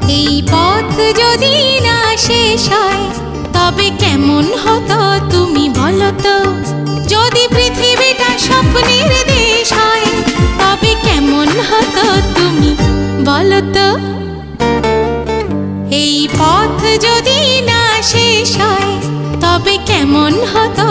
এই পথ যদি না শেষ হয় তবে কেমন হতো তুমি বলো তো। যদি পৃথিবীটা স্বপ্নের দেশ হয় তবে কেমন হতো তুমি বলো তো। এই পথ যদি না শেষ হয় তবে কেমন হতো